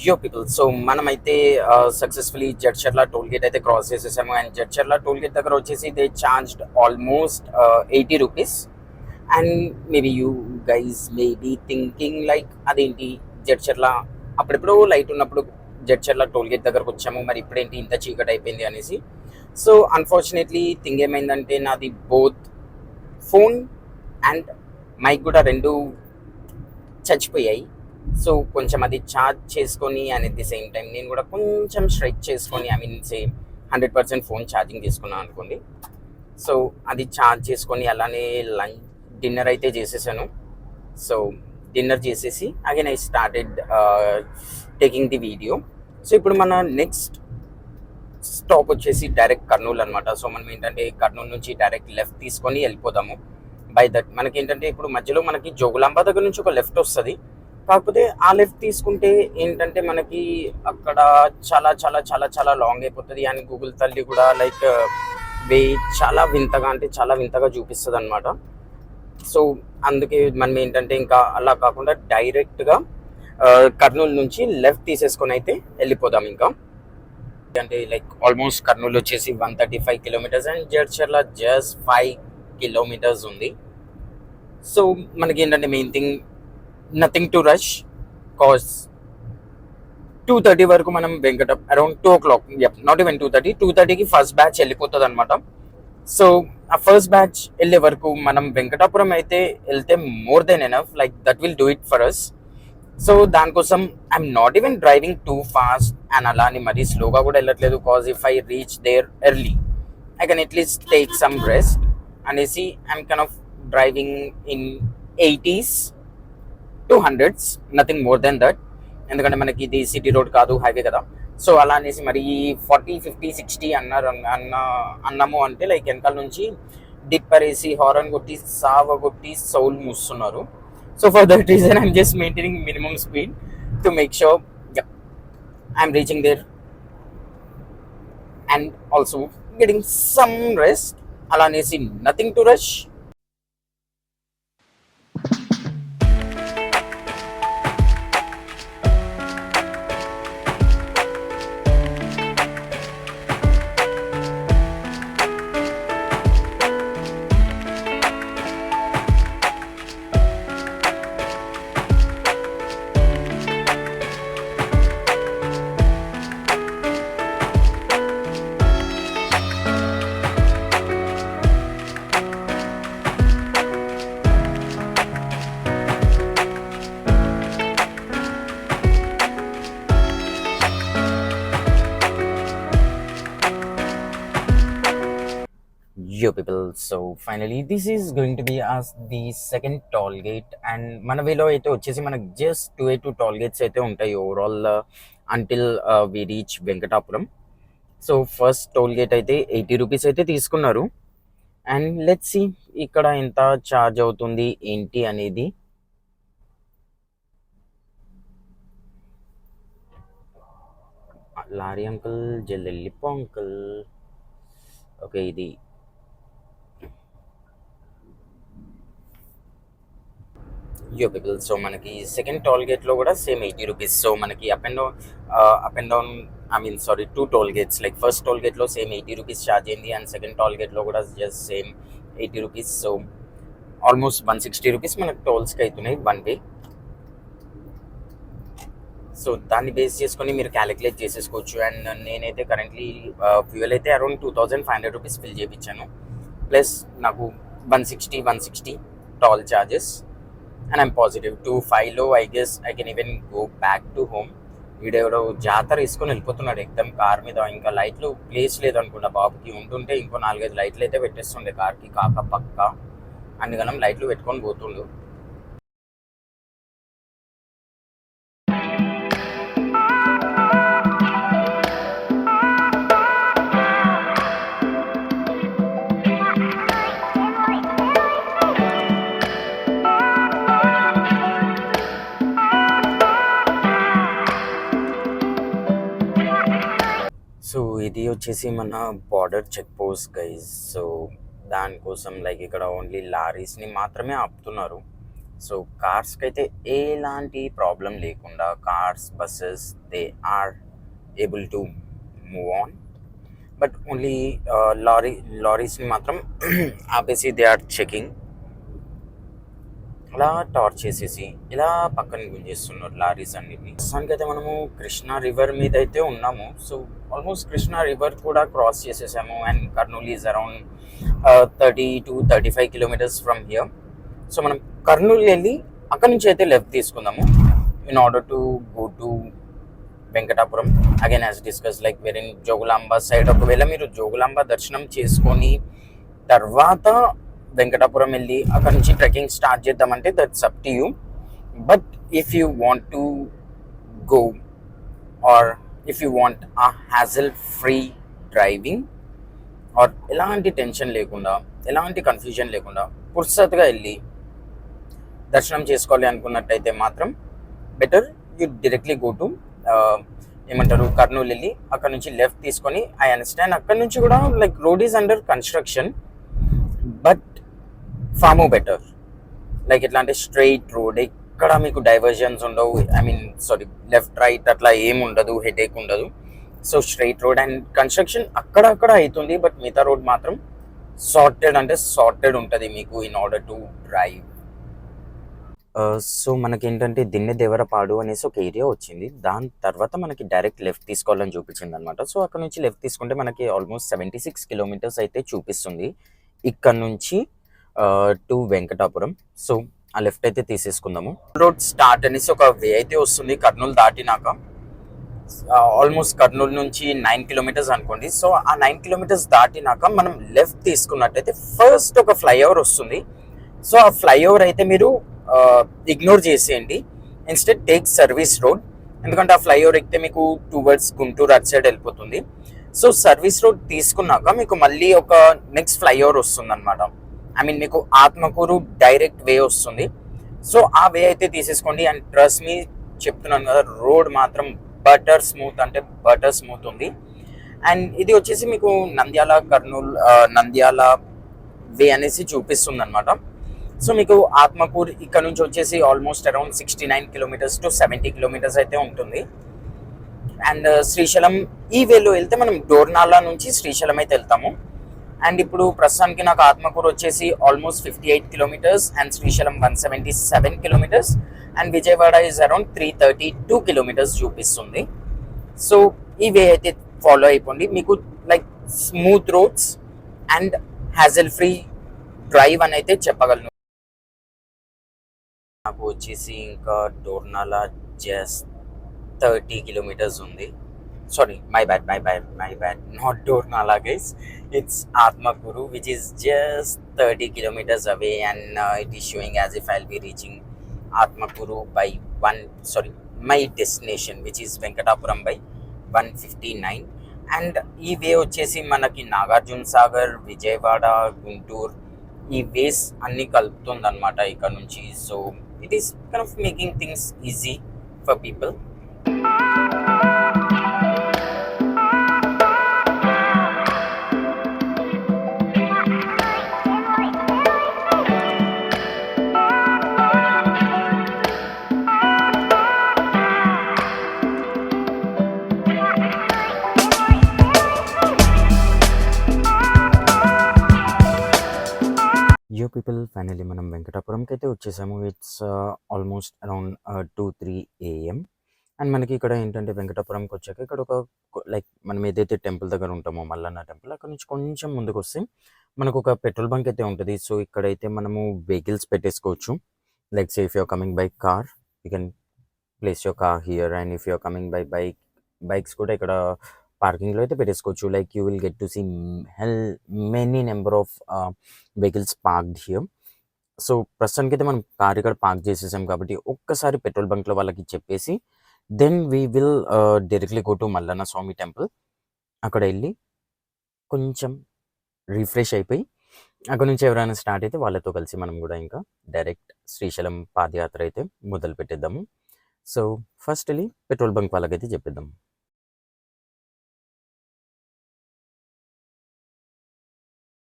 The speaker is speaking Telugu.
యో పీపుల్ సో మనమైతే సక్సెస్ఫుల్లీ జడ్చర్ల టోల్ గేట్ అయితే క్రాస్ చేసేసాము. అండ్ జడ్చర్ల టోల్ గేట్ దగ్గర వచ్చేసి they charged almost 80 rupees. And maybe you guys may be thinking like అదేంటి జడ్చర్ల అప్పుడెప్పుడు లైట్ ఉన్నప్పుడు జడ్చర్ల టోల్ గేట్ దగ్గరకు వచ్చాము, మరి ఇప్పుడేంటి ఇంత చీకటి అయిపోయింది అనేసి. సో అన్ఫార్చునేట్లీ థింగ్ ఏమైందంటే నాది బోత్ ఫోన్ అండ్ మైక్ కూడా రెండు చచ్చిపోయాయి. సో కొంచెం అది ఛార్జ్ చేసుకొని and at the same time నేను కూడా కొంచెం స్ట్రెచ్ చేసుకొని సేమ్ 100% ఫోన్ ఛార్జింగ్ తీసుకున్నాను అనుకోండి. సో అది ఛార్జ్ చేసుకొని అలానే డిన్నర్ అయితే చేసేసాను. సో డిన్నర్ చేసేసి again I started taking the video. So ఇప్పుడు మన నెక్స్ట్ స్టాప్ వచ్చేసి డైరెక్ట్ కర్నూలు అనమాట. సో మనం ఏంటంటే కర్నూలు నుంచి డైరెక్ట్ లెఫ్ట్ తీసుకొని వెళ్ళిపోదాము. బై దట్ మనకి ఏంటంటే ఇప్పుడు మధ్యలో మనకి జోగులాంబ దగ్గర నుంచి ఒక లెఫ్ట్ వస్తుంది. కాకపోతే ఆ లెఫ్ట్ తీసుకుంటే ఏంటంటే మనకి అక్కడ చాలా చాలా చాలా చాలా లాంగ్ అయిపోతుంది. అండ్ గూగుల్ తల్లి కూడా లైక్ వే చాలా వింతగా అంటే చాలా వింతగా చూపిస్తుంది అనమాట. సో అందుకే మనం ఏంటంటే ఇంకా అలా కాకుండా డైరెక్ట్గా కర్నూలు నుంచి లెఫ్ట్ తీసేసుకొని అయితే వెళ్ళిపోదాం. ఇంకా అంటే లైక్ ఆల్మోస్ట్ కర్నూలు వచ్చేసి 135 kilometres and Jadcherla just 5 kilometres ఉంది. సో మనకి ఏంటంటే main thing nothing to rush, cause 2:30 వరకు మనం అరౌండ్ 2 o'clock, నాట్ ఈవెన్ 2:30కి ఫస్ట్ బ్యాచ్ వెళ్ళిపోతుంది అనమాట. సో ఆ ఫస్ట్ బ్యాచ్ వెళ్ళే వరకు మనం వెంకటాపురం అయితే వెళ్తే more than enough, like that will do it for us. So దానికోసం I'm not even driving too fast and అలా అని మరీ స్లోగా కూడా వెళ్ళట్లేదు. Cause if I reach there early I can at least take some rest అనేసి I'm kind of driving in 80s to 100s, nothing more than that. ఎందుకంటే మనకి ఇది సిటీ రోడ్ కాదు, హైవే కదా. సో అలా అనేసి మరి 40, 50, 60 అన్నాము అంటే లైక్ వెనకాల నుంచి డిప్పరేసి హారన్ కొట్టి సావ కొట్టి సౌల్ మూస్తున్నారు. So for that reason I'm just maintaining minimum speed to make sure I'm reaching there and also getting some rest. అలా అనేసి nothing to rush. Yo people, so finally this is going to be as the second toll gate and మన వేలో అయితే వచ్చేసి మనకు జస్ట్ 2 toll gates అయితే ఉంటాయి overall until we reach Venkatapuram. So first toll gate అయితే 80 రూపీస్ అయితే తీసుకున్నారు. అండ్ లెట్స్ సి ఇక్కడ ఎంత ఛార్జ్ అవుతుంది ఏంటి అనేది. లారీ అంకుల్ జల్లెల్లిపో అంకుల్. ఓకే ఇది యో పీపుల్, సో మనకి సెకండ్ టోల్ గేట్లో కూడా సేమ్ 80 రూపీస్. సో మనకి up and down sorry 2 toll gates, like first toll గేట్లో సేమ్ 80 రూపీస్ ఛార్జ్ అయింది అండ్ సెకండ్ టోల్ గేట్లో కూడా just same 80 rupees. So almost 160 rupees మనకు టోల్స్కి అవుతున్నాయి వన్ వే. సో దాన్ని బేస్ చేసుకొని మీరు క్యాలిక్యులేట్ చేసేసుకోవచ్చు. అండ్ నేనైతే కరెంట్లీ ఫ్యూయల్ అయితే అరౌండ్ 2500 రూపీస్ ఫిల్ చేయించాను. ప్లస్ నాకు 160 toll charges. And I'm positive 2.5లో I guess I can even go back to home. వీడెవడో జాతర వేసుకొని వెళ్ళిపోతున్నాడు ఎక్దమ్ కార్ మీద. ఇంకా లైట్లు ప్లేస్ లేదనుకుంటా బాబుకి, ఉంటుంటే ఇంకో 4-5 లైట్లు అయితే పెట్టేస్తుండే కార్కి కాక పక్క. అందుకనం లైట్లు పెట్టుకొని పోతుండు. సో ఇది వచ్చేసి మన border check post guys. So దానికోసం లైక్ ఇక్కడ ఓన్లీ లారీస్ని మాత్రమే ఆపుతున్నారు. సో కార్స్కి అయితే ఎలాంటి ప్రాబ్లం లేకుండా cars buses they are able to move on. But only లారీస్ని మాత్రం ఆపేసి దే ఆర్ చెకింగ్. అలా టార్చ్ చేసేసి ఇలా పక్కన గుంజేస్తున్నారు లారీస్ అన్నిటిని. ప్రస్తుతానికి అయితే మనము కృష్ణా రివర్ మీద అయితే ఉన్నాము. సో ఆల్మోస్ట్ కృష్ణా రివర్ కూడా క్రాస్ చేసేసాము. And Kurnool is around 30 to 35 kilometers from here. So మనం కర్నూలు వెళ్ళి అక్కడి నుంచి అయితే లెఫ్ట్ తీసుకుందాము in order to go to Venkatapuram. Again as discuss like వేరే జోగులాంబ సైడ్ ఒకవేళ మీరు జోగులాంబ దర్శనం చేసుకొని తర్వాత వెంకటాపురం వెళ్ళి అక్కడ నుంచి ట్రెక్కింగ్ స్టార్ట్ చేద్దామంటే that's up to you. But if you want to go or if you want ఆ హ్యాజల్ ఫ్రీ డ్రైవింగ్ ఆర్ ఎలాంటి టెన్షన్ లేకుండా ఎలాంటి కన్ఫ్యూజన్ లేకుండా పుర్సత్గా వెళ్ళి దర్శనం చేసుకోవాలి అనుకున్నట్టయితే మాత్రం better you directly go to ఏమంటారు కర్నూలు వెళ్ళి అక్కడ నుంచి లెఫ్ట్ తీసుకొని. ఐ అండర్స్టాండ్ అక్కడ నుంచి కూడా like road is under construction but far more better. Like ఎట్లా అంటే స్ట్రైట్ రోడ్, ఎక్కడ మీకు డైవర్జన్స్ ఉండవు. I mean sorry left right అట్లా ఏమి ఉండదు, హెడేక్ ఉండదు. So straight road and construction అక్కడక్కడ అవుతుంది బట్ మిగతా రోడ్ మాత్రం సార్టెడ్ అంటే సార్టెడ్ ఉంటుంది మీకు in order to drive. So మనకేంటంటే దిన్నె దేవరపాడు అనేసి ఒక ఏరియా వచ్చింది. దాని తర్వాత మనకి డైరెక్ట్ లెఫ్ట్ తీసుకోవాలని చూపించింది అనమాట. సో అక్కడ నుంచి లెఫ్ట్ తీసుకుంటే మనకి ఆల్మోస్ట్ 76 kilometers అయితే చూపిస్తుంది ఇక్కడ నుంచి టు వెంకటాపురం. సో ఆ లెఫ్ట్ అయితే తీసేసుకుందాము. రోడ్ స్టార్ట్ అనేసి ఒక వే అయితే వస్తుంది కర్నూలు దాటినాక. ఆల్మోస్ట్ కర్నూలు నుంచి 9 kilometers అనుకోండి. సో ఆ 9 kilometers దాటినాక మనం లెఫ్ట్ తీసుకున్నట్టయితే ఫస్ట్ ఒక ఫ్లైఓవర్ వస్తుంది. సో ఆ ఫ్లైఓవర్ అయితే మీరు ఇగ్నోర్ చేసేయండి. ఇన్స్టెడ్ టేక్ సర్వీస్ రోడ్, ఎందుకంటే ఆ ఫ్లైఓవర్ ఎక్కితే మీకు టువర్డ్స్ గుంటూరు అటు సైడ్ వెళ్ళిపోతుంది. సో సర్వీస్ రోడ్ తీసుకున్నాక మీకు మళ్ళీ ఒక నెక్స్ట్ ఫ్లైఓవర్ వస్తుంది అనమాట. ఐ మీన్ మీకు ఆత్మకూరు డైరెక్ట్ వే వస్తుంది. సో ఆ వే అయితే తీసేసుకోండి. అండ్ ట్రస్ట్ మీ చెప్తున్నాను కదా, రోడ్ మాత్రం బటర్ స్మూత్ అంటే బటర్ స్మూత్ ఉంది. అండ్ ఇది వచ్చేసి మీకు నంద్యాల కర్నూలు నంద్యాల వే అనేసి చూపిస్తుంది అనమాట. సో మీకు ఆత్మకూరు ఇక్కడ నుంచి వచ్చేసి almost around 69 kilometers to 70 kilometers అయితే ఉంటుంది. అండ్ శ్రీశైలం ఈ వేలో వెళ్తే మనం డోర్నాల నుంచి శ్రీశైలం అయితే వెళ్తాము. అండ్ ఇప్పుడు ప్రస్తుతానికి నాకు ఆత్మకూరు వచ్చేసి almost 58 kilometers and Srisailam 177 kilometers and Vijayawada is around 332 kilometers చూపిస్తుంది. సో ఈ వే అయితే ఫాలో అయిపోండి. మీకు like smooth roads and hassle free drive అని అయితే చెప్పగలను. నాకు వచ్చేసి ఇంకా డోర్నాల జస్ట్ 30 kilometers ఉంది. Sorry, my bad. Not Dornala, guys. It's Atmakuru, which is just 30 kilometers away, and it is showing as if I'll be reaching Atmakuru by my destination, which is Venkatapuram by 1:59. And ఈ వే వచ్చేసి మనకి నాగార్జున సాగర్, విజయవాడ, గుంటూరు ఈ వేస్ అన్ని కలుపుతుంది అనమాట ఇక్కడ నుంచి. So it is kind of making things easy for people. యో పీపుల్, ఫైనలీ మనం వెంకటాపురంకి అయితే వచ్చేసాము. It's almost around 2-3 AM. And మనకి ఇక్కడ ఏంటంటే వెంకటాపురంకి వచ్చాక ఇక్కడ ఒక లైక్ మనం ఏదైతే టెంపుల్ దగ్గర ఉంటామో మల్లన్న టెంపుల్, అక్కడ నుంచి కొంచెం ముందుకు వస్తే మనకు ఒక పెట్రోల్ బంక్ అయితే ఉంటుంది. సో ఇక్కడైతే మనము వెహికల్స్ పెట్టేసుకోవచ్చు. Like say if you're coming by car you can place your car here. And if you're coming by bikes కూడా ఇక్కడ పార్కింగ్లో అయితే పెట్టేసుకోవచ్చు. Like you will get to see many number of vehicles parked here. So ప్రస్తుతానికి అయితే మనం కార్ ఇక్కడ పార్క్ చేసేసాం కాబట్టి ఒక్కసారి పెట్రోల్ బంక్లో వాళ్ళకి చెప్పేసి then we will directly go to Mallanna Swamy temple. అక్కడ వెళ్ళి కొంచెం రిఫ్రెష్ అయిపోయి అక్కడ నుంచి ఎవరైనా స్టార్ట్ అయితే వాళ్ళతో కలిసి మనం కూడా ఇంకా డైరెక్ట్ శ్రీశైలం పాదయాత్ర అయితే మొదలు పెట్టేద్దాము. సో ఫస్ట్ వెళ్ళి పెట్రోల్ బంక్ వాళ్ళకైతే చెప్పేద్దాం.